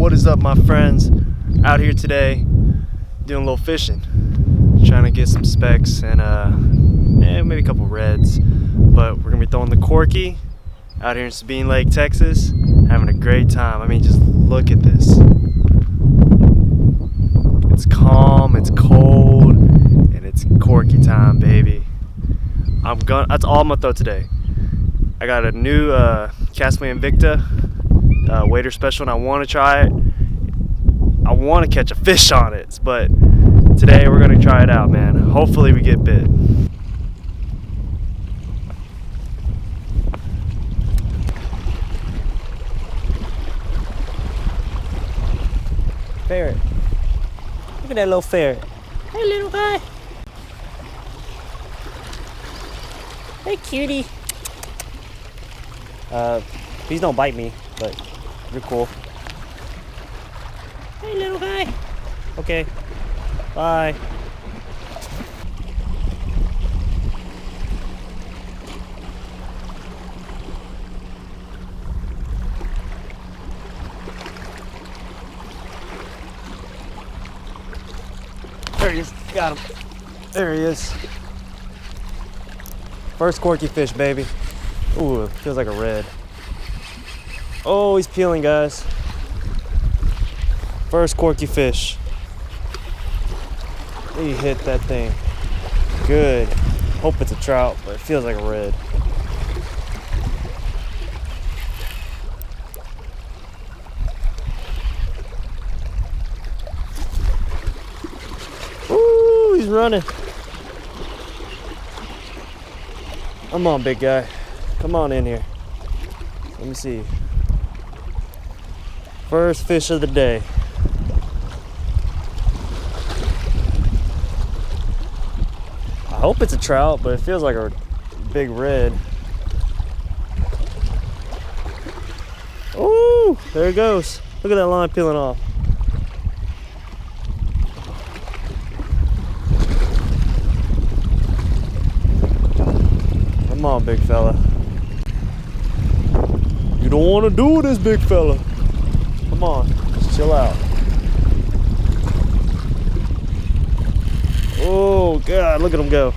What is up, my friends? Out here today doing a little fishing, trying to get some specks and maybe a couple reds, but we're gonna be throwing the Corky out here in Sabine Lake, Texas, having a great time. I mean, just look at this. It's calm, it's cold, and it's Corky time, baby. That's all I'm gonna throw today. I got a new Castaway Invicta wader special, and I want to try it. I want to catch a fish on it, but today we're gonna try it out, man. Hopefully we get bit. Ferret. Look at that little ferret. Hey, little guy. Hey, cutie. Please don't bite me, but you're cool. Hey, little guy. Okay. Bye. There he is. Got him. There he is. First Corky fish, baby. Ooh, feels like a red. Oh, he's peeling, guys. First Corky fish. He hit that thing. Good. Hope it's a trout, but it feels like a red. Ooh, he's running. Come on, big guy. Come on in here. Let me see. First fish of the day. I hope it's a trout, but it feels like a big red. Ooh, there it goes. Look at that line peeling off. Come on, big fella. You don't want to do this, big fella. Come on, just chill out. Oh, God, look at him go.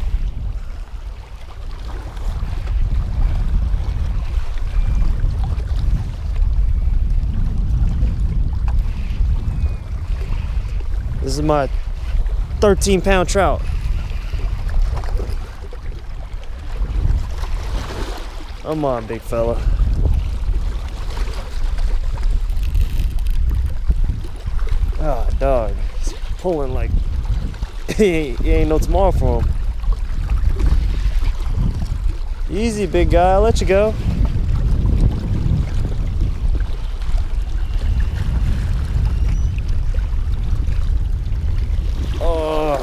This is my 13-pound trout. Come on, big fella. Ah, dog. He's pulling like he ain't no tomorrow for him. Easy, big guy. I'll let you go. Oh.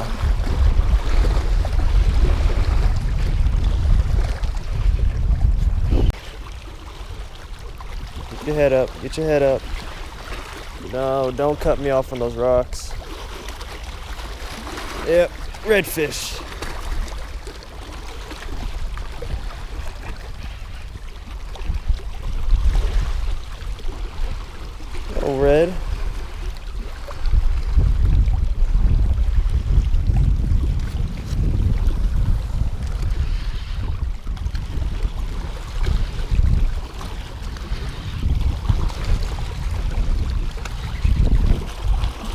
Get your head up. Get your head up. No, don't cut me off on those rocks. Yep, redfish. Oh, red.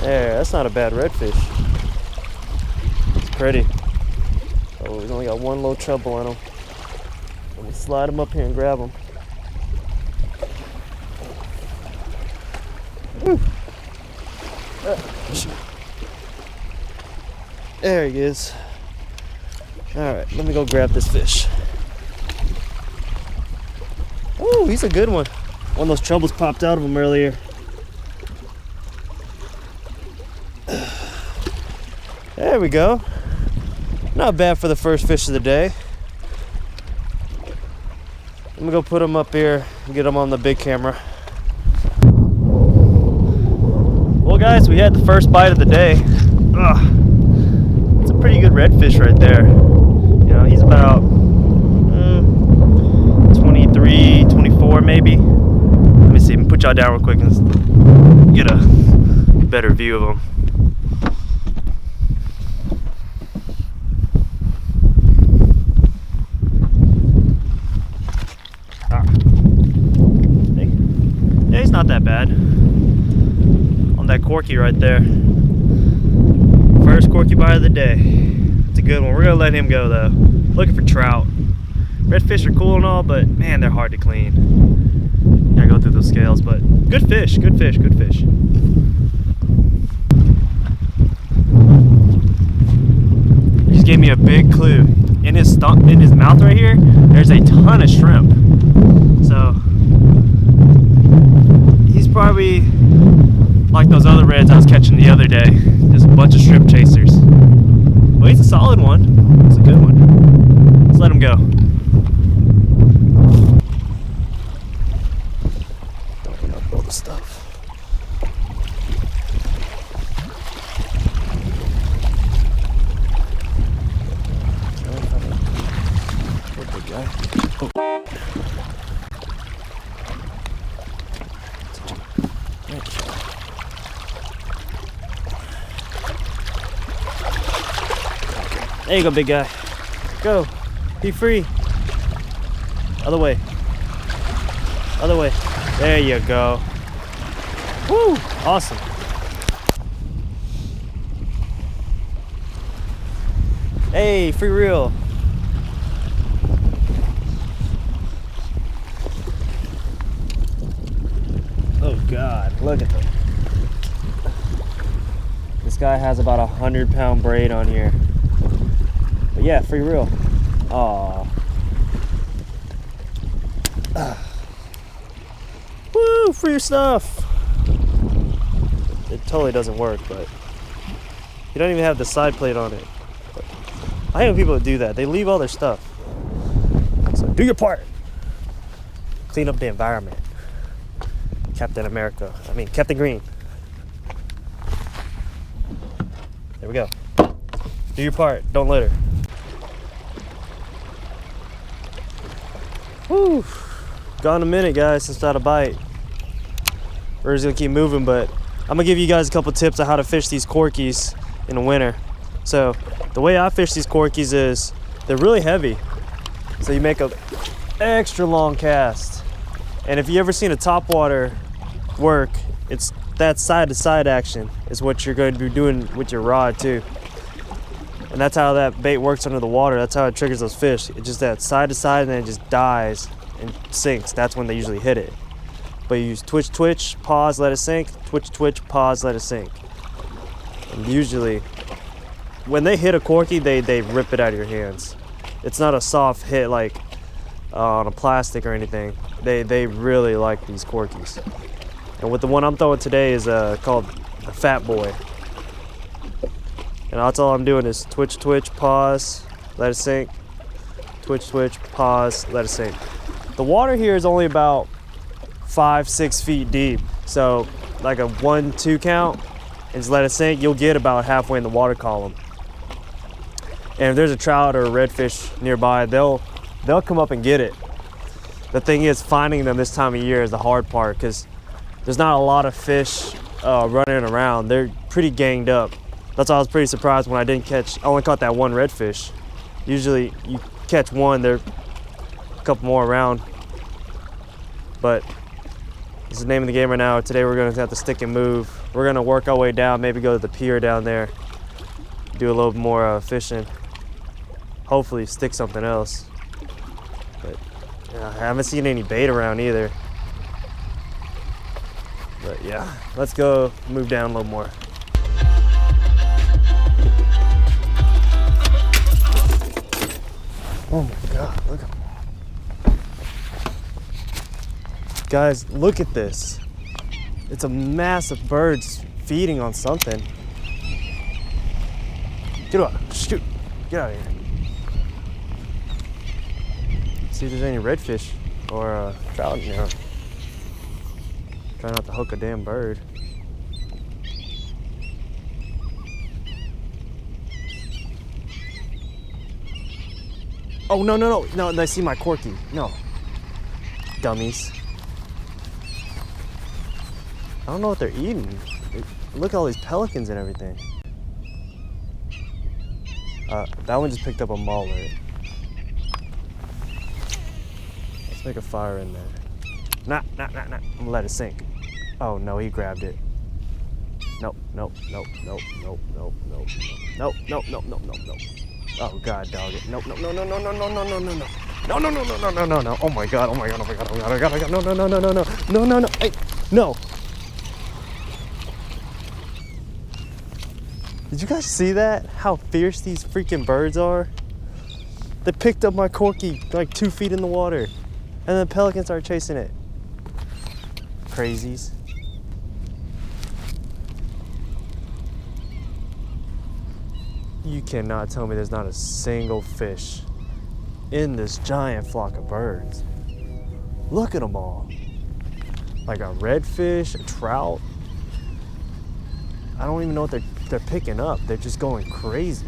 There, that's not a bad redfish. It's pretty. Oh, he's only got one little treble on him. Let me slide him up here and grab him. There he is. Alright, let me go grab this fish. Oh, he's a good one. One of those trebles popped out of him earlier. There we go. Not bad for the first fish of the day. Let me go put him up here and get him on the big camera. Well, guys, we had the first bite of the day. It's a pretty good redfish right there. You know, he's about 23, 24 maybe. Let me see, put put y'all down real quick and get a better view of them. Yeah, he's not that bad. On that Corky right there. First Corky bite of the day. It's a good one. We're gonna let him go though. Looking for trout. Redfish are cool and all, but man, they're hard to clean. Gotta go through those scales, but good fish, good fish, good fish. He just gave me a big clue. In his mouth right here, there's a ton of shrimp. So he's probably like those other reds I was catching the other day. Just a bunch of shrimp chasers. Well, he's a solid one. It's a good one. Let's let him go. Open up all the stuff. Good guy. Oh. There you go, big guy. Go. Be free. Other way. Other way. There you go. Woo! Awesome. Hey, free reel. Oh God, look at that. This guy has about 100-pound braid on here. But yeah, free reel. Aww. Woo, free your stuff. It totally doesn't work, but you don't even have the side plate on it. But I hate when people do that. They leave all their stuff. So do your part. Clean up the environment. Captain America. I mean, Captain Green. There we go. Do your part. Don't litter. Whew. Gone a minute, guys, since I had a bite. We're just gonna keep moving, but I'm gonna give you guys a couple tips on how to fish these Corkies in the winter. So the way I fish these Corkies is they're really heavy. So you make a extra long cast. And if you ever seen a topwater work, it's that side to side action is what you're going to be doing with your rod too. And that's how that bait works under the water. That's how it triggers those fish. It's just that side to side and then it just dies and sinks. That's when they usually hit it. But you use twitch, twitch, pause, let it sink. Twitch, twitch, pause, let it sink. And usually, when they hit a Corky, they rip it out of your hands. It's not a soft hit like on a plastic or anything. They really like these Corkies. And with the one I'm throwing today is called the Fat Boy. And that's all I'm doing is twitch, twitch, pause, let it sink. Twitch, twitch, pause, let it sink. The water here is only about 5-6 feet deep. So like a 1-2 count and just let it sink, you'll get about halfway in the water column. And if there's a trout or a redfish nearby, they'll come up and get it. The thing is, finding them this time of year is the hard part because there's not a lot of fish running around. They're pretty ganged up. That's why I was pretty surprised when I only caught that one redfish. Usually you catch one, there's a couple more around. But this is the name of the game right now. Today we're gonna have to stick and move. We're gonna work our way down, maybe go to the pier down there, do a little more fishing. Hopefully stick something else. But yeah, I haven't seen any bait around either. But yeah, let's go move down a little more. Oh my God, look at them. Guys, look at this. It's a mass of birds feeding on something. Get out, shoot, get out of here. See if there's any redfish or trout in there. Try not to hook a damn bird. Oh, no, I see my Corky. No. Dummies. don't know what they're eating. Look at all these pelicans and everything. That one just picked up a mullet. Let's make a fire in there. Nah. I'm gonna let it sink. Oh no, he grabbed it. Nope. Oh god, dog it. Nope. No. Oh my god. No. Hey, no. Did you guys see that? How fierce these freaking birds are? They picked up my Corky like 2 feet in the water, and then pelicans started chasing it. Crazies. You cannot tell me there's not a single fish in this giant flock of birds. Look at them all. Like a redfish, a trout. I don't even know what they're picking up. They're just going crazy.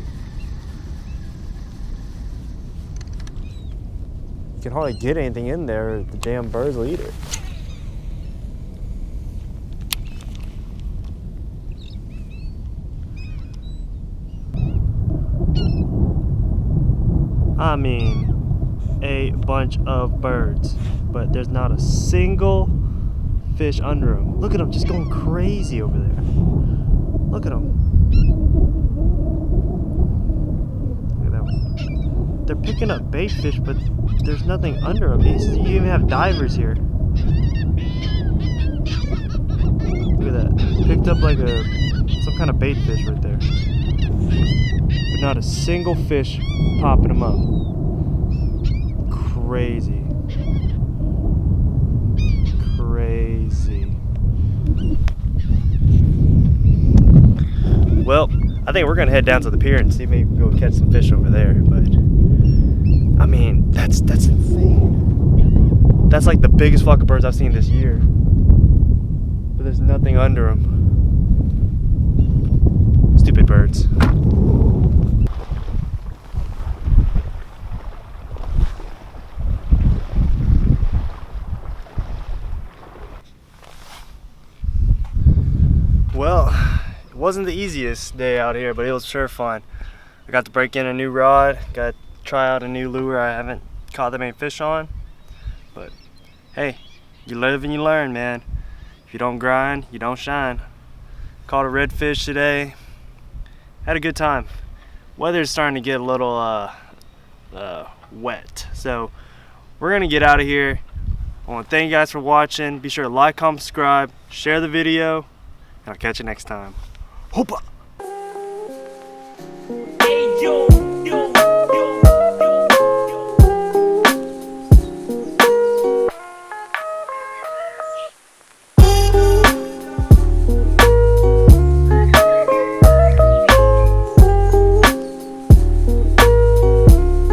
You can hardly get anything in there. The damn birds will eat it. I mean, a bunch of birds, but there's not a single fish under them. Look at them just going crazy over there. Look at them. Look at that one. They're picking up bait fish, but there's nothing under them. You even have divers here. Look at that. Picked up like some kind of bait fish right there. But not a single fish popping them up. Crazy. Well, I think we're gonna head down to the pier and see if maybe we can go catch some fish over there. But I mean, that's insane. That's like the biggest flock of birds I've seen this year. But there's nothing under them. Stupid birds. Well, it wasn't the easiest day out here, but it was sure fun. I got to break in a new rod, got to try out a new lure I haven't caught that many fish on. But hey, you live and you learn, man. If you don't grind, you don't shine. Caught a redfish today. Had a good time. Weather's starting to get a little wet, so we're gonna get out of here. I want to thank you guys for watching. Be sure to like, comment, subscribe, share the video, and I'll catch you next time. Hoppa!